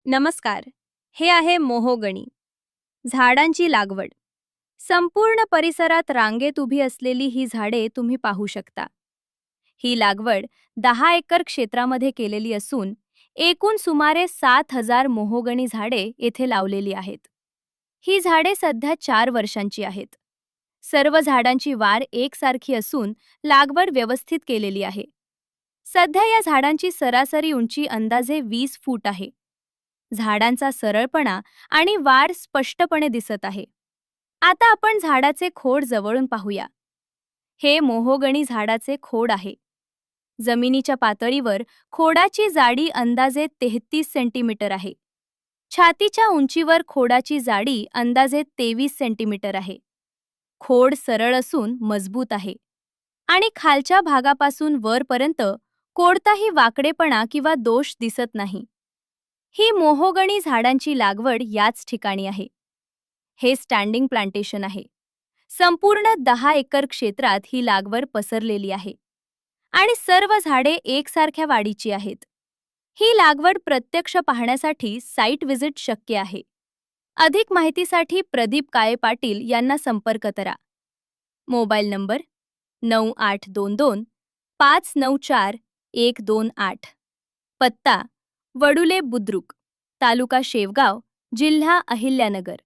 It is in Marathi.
नमस्कार. हे आहे मोहोगणी, झाडांची लागवड. संपूर्ण परिसरात रांगेत उभी असलेली ही झाडे तुम्ही पाहू शकता. ही लागवड 10 एकर क्षेत्रामध्ये केलेली असून एकूण सुमारे 7,000 मोहोगणी झाडे येथे लावलेली आहेत. ही झाडे सध्या 4 वर्षांची आहेत. सर्व झाडांची वाढ एकसारखी असून लागवड व्यवस्थित केलेली आहे. सध्या या झाडांची सरासरी उंची अंदाजे 20 फूट आहे. झाडांचा सरळपणा आणि वाढ स्पष्टपणे दिसत आहे. आता आपण झाडाचे खोड जवळून पाहूया. हे मोहोगणी झाडाचे खोड आहे. जमिनीच्या पातळीवर खोडाची जाडी अंदाजे 33 सेंटीमीटर आहे. छातीच्या उंचीवर खोडाची जाडी अंदाजे 23 सेंटीमीटर आहे. खोड सरळ असून मजबूत आहे आणि खालच्या भागापासून वरपर्यंत कोणताही वाकडेपणा किंवा दोष दिसत नाही. ही मोहोगणी झाडांची लागवड याच ठिकाणी आहे. हे स्टँडिंग प्लांटेशन आहे. संपूर्ण 10 एकर क्षेत्रात ही लागवड पसरलेली आहे आणि सर्व झाडे एकसारख्या वाढीची आहेत. ही लागवड प्रत्यक्ष पाहण्यासाठी साइट व्हिजिट शक्य आहे. अधिक माहितीसाठी प्रदीप काळे पाटील यांना संपर्क करा. Mobile number 9822 594 128. पत्ता वडुले बुद्रुक, तालुका शेवगाव, जिल्हा अहिल्यानगर.